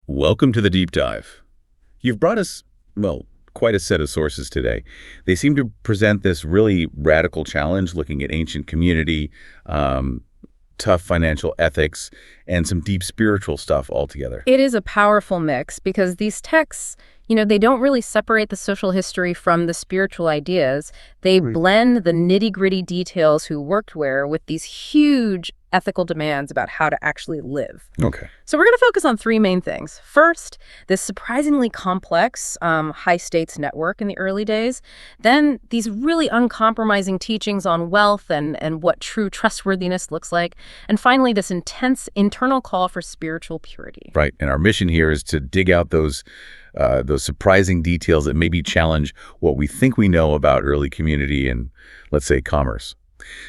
Welcome to the deep dive. You've brought us, well, quite a set of sources today. They seem to present this really radical challenge looking at ancient community, tough financial ethics, and some deep spiritual stuff altogether. It is a powerful mix because these texts, they don't really separate the social history from the spiritual ideas. They blend the nitty-gritty details who worked where with these huge ethical demands about how to actually live. Okay. So we're going to focus on three main things. First, this surprisingly complex high-stakes network in the early days. Then these really uncompromising teachings on wealth and what true trustworthiness looks like. And finally, this intense internal call for spiritual purity. Right. And our mission here is to dig out those surprising details that maybe challenge what we think we know about early community and, let's say, commerce.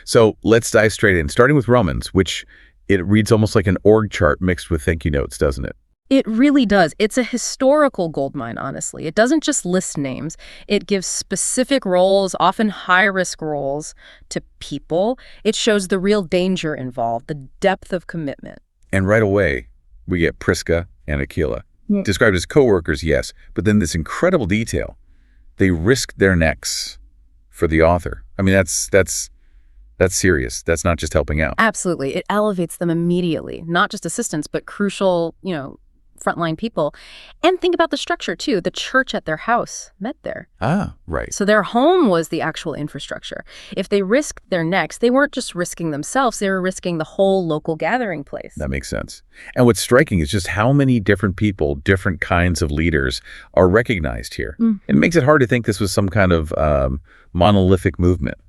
So let's dive straight in, starting with Romans, which it reads almost like an org chart mixed with thank you notes, doesn't it? It really does. It's a historical goldmine, honestly. It doesn't just list names. It gives specific roles, often high-risk roles, to people. It shows the real danger involved, the depth of commitment. And right away, we get Prisca and Aquila. Described as co-workers, yes, but then this incredible detail. They risked their necks for the author. I mean, that's serious. That's not just helping out. Absolutely. It elevates them immediately, not just assistants, but crucial, frontline people. And think about the structure, too. The church at their house met there. Ah, right. So their home was the actual infrastructure. If they risked their necks, they weren't just risking themselves, they were risking the whole local gathering place. That makes sense. And what's striking is just how many different people, different kinds of leaders are recognized here. It makes it hard to think this was some kind of monolithic movement.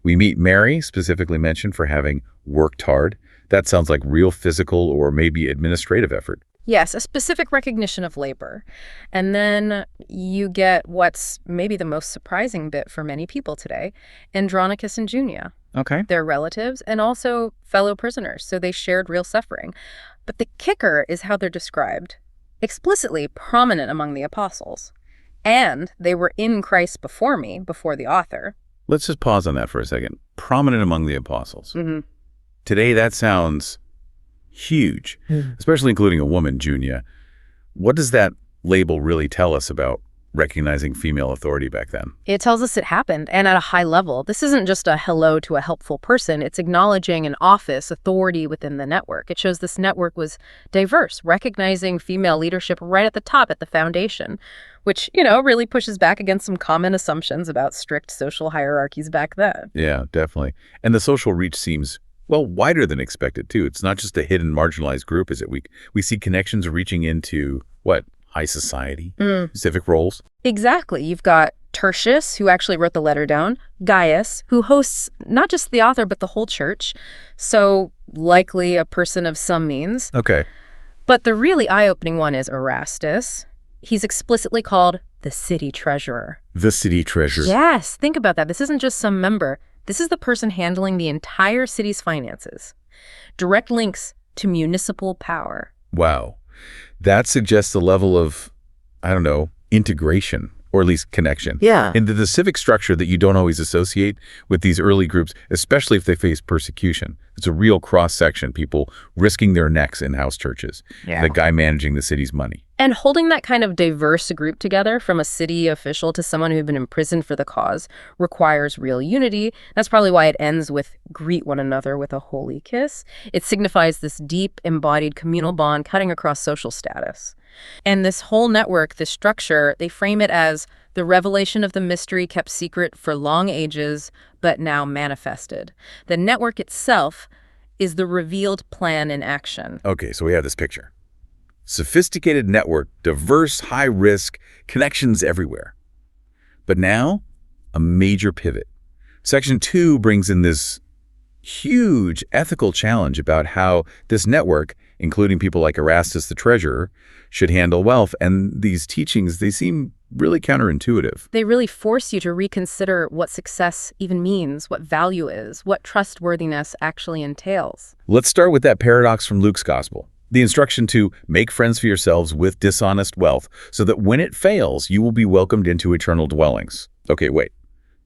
We meet Mary, specifically mentioned for having worked hard. That sounds like real physical or maybe administrative effort. Yes, a specific recognition of labor. And then you get what's maybe the most surprising bit for many people today, Andronicus and Junia. Okay. They're relatives and also fellow prisoners, so they shared real suffering. But the kicker is how they're described. Explicitly prominent among the apostles. And they were in Christ before me, before the author. Let's just pause on that for a second. Prominent among the apostles. Today, that sounds huge, especially including a woman, Junia. What does that label really tell us about recognizing female authority back then? It tells us it happened, and at a high level. This isn't just a hello to a helpful person. It's acknowledging an office, authority within the network. It shows this network was diverse, recognizing female leadership right at the top, at the foundation, which, really pushes back against some common assumptions about strict social hierarchies back then. Yeah, definitely. And the social reach seems, well, wider than expected, too. It's not just a hidden, marginalized group, is it? We see connections reaching into, what, high society, civic roles? Exactly. You've got Tertius, who actually wrote the letter down, Gaius, who hosts not just the author, but the whole church, so likely a person of some means. Okay. But the really eye-opening one is Erastus. He's explicitly called the city treasurer. The city treasurer. Yes, think about that. This isn't just some member. This is the person handling the entire city's finances. Direct links to municipal power. Wow. That suggests a level of, integration, or at least connection. Yeah. Into the civic structure that you don't always associate with these early groups, especially if they face persecution. It's a real cross-section, people risking their necks in house churches. Yeah. The guy managing the city's money. And holding that kind of diverse group together, from a city official to someone who'd been imprisoned for the cause, requires real unity. That's probably why it ends with greet one another with a holy kiss. It signifies this deep, embodied communal bond cutting across social status. And this whole network, this structure, they frame it as the revelation of the mystery kept secret for long ages, but now manifested. The network itself is the revealed plan in action. Okay, so we have this picture. Sophisticated network, diverse, high risk, connections everywhere. But now, a major pivot. Section 2 brings in this huge ethical challenge about how this network, including people like Erastus the treasurer, should handle wealth. And these teachings, they seem really counterintuitive. They really force you to reconsider what success even means, what value is, what trustworthiness actually entails. Let's start with that paradox from Luke's gospel. The instruction to make friends for yourselves with dishonest wealth so that when it fails, you will be welcomed into eternal dwellings. Okay, wait.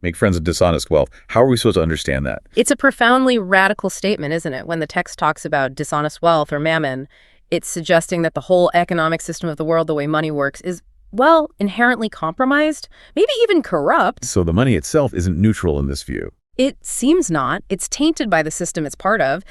Make friends with dishonest wealth. How are we supposed to understand that? It's a profoundly radical statement, isn't it? When the text talks about dishonest wealth or mammon, It's suggesting that the whole economic system of the world, the way money works, is, well, inherently compromised, maybe even corrupt. So the money itself isn't neutral in this view. It seems not. It's tainted by the system it's part of.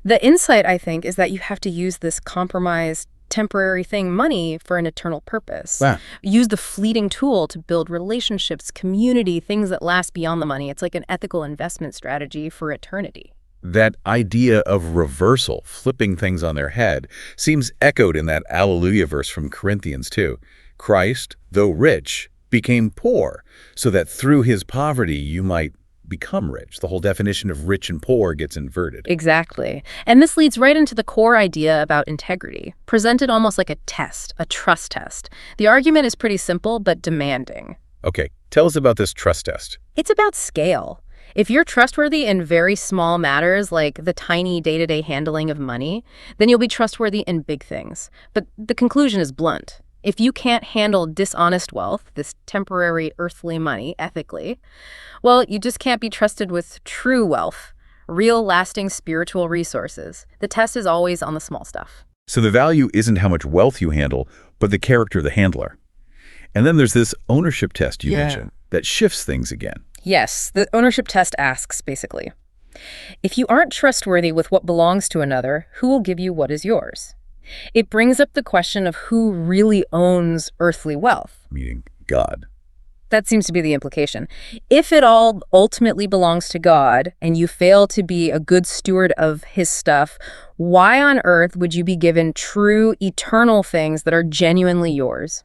The insight, I think, is that you have to use this compromised, temporary thing, money, for an eternal purpose. Wow. Use the fleeting tool to build relationships, community, things that last beyond the money. It's like an ethical investment strategy for eternity. That idea of reversal, flipping things on their head, seems echoed in that Alleluia verse from Corinthians too. Christ, though rich, became poor, so that through his poverty you might become rich. The whole definition of rich and poor gets inverted. Exactly. And this leads right into the core idea about integrity, presented almost like a test, a trust test. The argument is pretty simple, but demanding. Okay, tell us about this trust test. It's about scale. If you're trustworthy in very small matters, like the tiny day-to-day handling of money, then you'll be trustworthy in big things. But the conclusion is blunt. If you can't handle dishonest wealth, this temporary earthly money, ethically, well, you just can't be trusted with true wealth, real lasting spiritual resources. The test is always on the small stuff. So the value isn't how much wealth you handle, but the character of the handler. And then there's this ownership test you mentioned that shifts things again. Yes, the ownership test asks, basically, if you aren't trustworthy with what belongs to another, who will give you what is yours? It brings up the question of who really owns earthly wealth. Meaning God. That seems to be the implication. If it all ultimately belongs to God and you fail to be a good steward of his stuff, why on earth would you be given true, eternal things that are genuinely yours?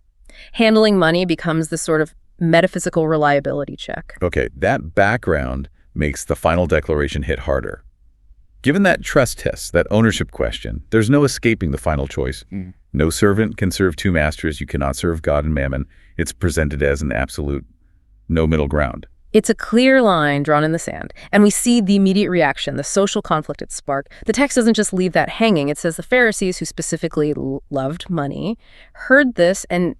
Handling money becomes this sort of metaphysical reliability check. Okay, that background makes the final declaration hit harder. Given that trust test, that ownership question, there's no escaping the final choice. No servant can serve two masters. You cannot serve God and mammon. It's presented as an absolute no middle ground. It's a clear line drawn in the sand, and we see the immediate reaction, the social conflict it sparked. The text doesn't just leave that hanging. It says the Pharisees, who specifically loved money, heard this and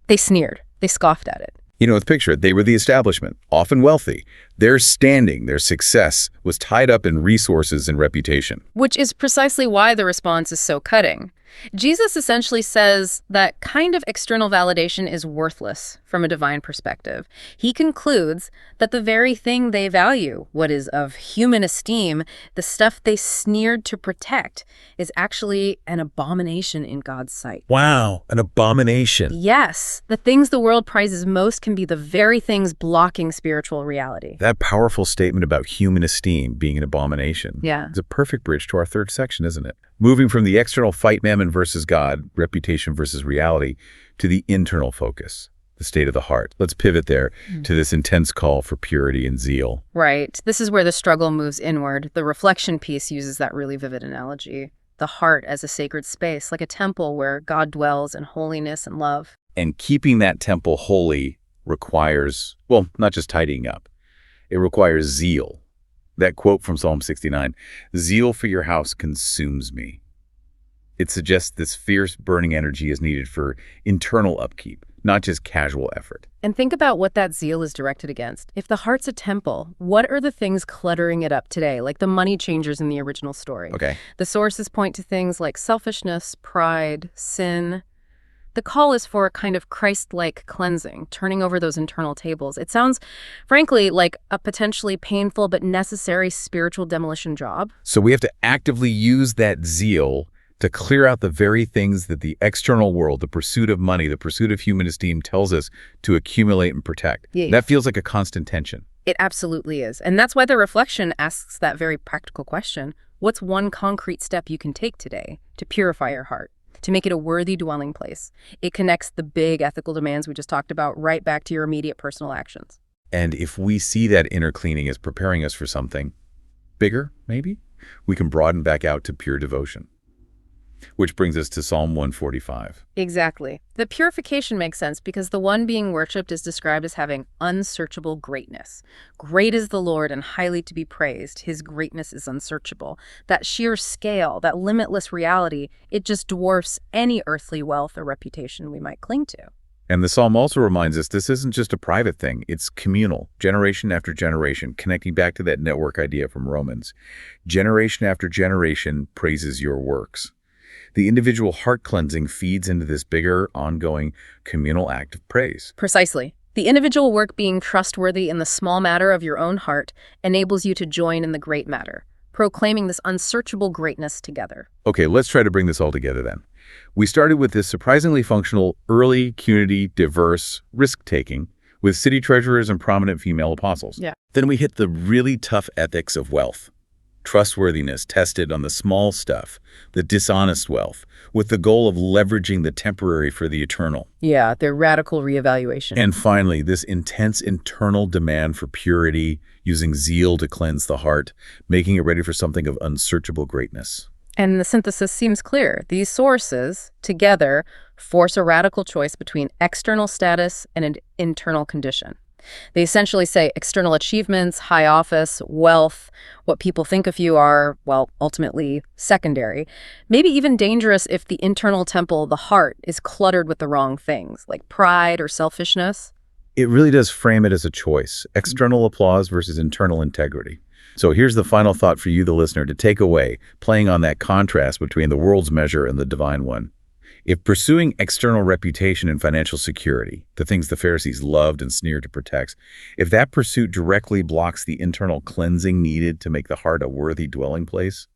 they sneered. They scoffed at it. You know, let's picture it. They were the establishment, often wealthy. Their standing, their success was tied up in resources and reputation. Which is precisely why the response is so cutting. Jesus essentially says that kind of external validation is worthless from a divine perspective. He concludes that the very thing they value, what is of human esteem, the stuff they sneered to protect, is actually an abomination in God's sight. Wow, an abomination. Yes, the things the world prizes most can be the very things blocking spiritual reality. That powerful statement about human esteem being an abomination is a perfect bridge to our third section, isn't it? Moving from the external fight mammon versus God, reputation versus reality, to the internal focus, the state of the heart. Let's pivot there to this intense call for purity and zeal. Right. This is where the struggle moves inward. The reflection piece uses that really vivid analogy. The heart as a sacred space, like a temple where God dwells in holiness and love. And keeping that temple holy requires, well, not just tidying up. It requires zeal. That quote from Psalm 69, "Zeal for your house consumes me." It suggests this fierce burning energy is needed for internal upkeep, not just casual effort. And think about what that zeal is directed against. If the heart's a temple, what are the things cluttering it up today, like the money changers in the original story? Okay. The sources point to things like selfishness, pride, sin. The call is for a kind of Christ-like cleansing, turning over those internal tables. It sounds, frankly, like a potentially painful but necessary spiritual demolition job. So we have to actively use that zeal to clear out the very things that the external world, the pursuit of money, the pursuit of human esteem tells us to accumulate and protect. Yeah. That feels like a constant tension. It absolutely is. And that's why the reflection asks that very practical question. What's one concrete step you can take today to purify your heart, to make it a worthy dwelling place? It connects the big ethical demands we just talked about right back to your immediate personal actions. And if we see that inner cleaning as preparing us for something bigger, maybe, we can broaden back out to pure devotion. Which brings us to Psalm 145. Exactly. The purification makes sense because the one being worshipped is described as having unsearchable greatness. Great is the Lord and highly to be praised. His greatness is unsearchable. That sheer scale, that limitless reality, it just dwarfs any earthly wealth or reputation we might cling to. And the psalm also reminds us this isn't just a private thing. It's communal, generation after generation, connecting back to that network idea from Romans. Generation after generation praises your works. The individual heart cleansing feeds into this bigger, ongoing communal act of praise. Precisely. The individual work being trustworthy in the small matter of your own heart enables you to join in the great matter, proclaiming this unsearchable greatness together. Okay, let's try to bring this all together then. We started with this surprisingly functional, early, community, diverse, risk-taking with city treasurers and prominent female apostles. Yeah. Then we hit the really tough ethics of wealth. Trustworthiness tested on the small stuff, the dishonest wealth, with the goal of leveraging the temporary for the eternal. Yeah, their radical reevaluation. And finally, this intense internal demand for purity, using zeal to cleanse the heart, making it ready for something of unsearchable greatness. And the synthesis seems clear. These sources, together, force a radical choice between external status and an internal condition. They essentially say external achievements, high office, wealth, what people think of you are, well, ultimately secondary. Maybe even dangerous if the internal temple, the heart, is cluttered with the wrong things, like pride or selfishness. It really does frame it as a choice, external applause versus internal integrity. So here's the final thought for you, the listener, to take away, playing on that contrast between the world's measure and the divine one. If pursuing external reputation and financial security, the things the Pharisees loved and sneered to protect, if that pursuit directly blocks the internal cleansing needed to make the heart a worthy dwelling place,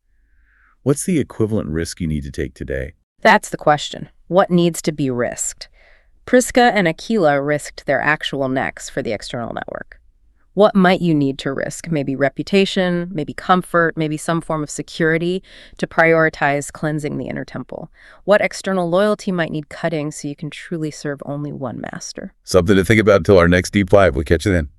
what's the equivalent risk you need to take today? That's the question. What needs to be risked? Prisca and Aquila risked their actual necks for the external network. What might you need to risk? Maybe reputation, maybe comfort, maybe some form of security to prioritize cleansing the inner temple. What external loyalty might need cutting so you can truly serve only one master? Something to think about until our next deep dive. We'll catch you then.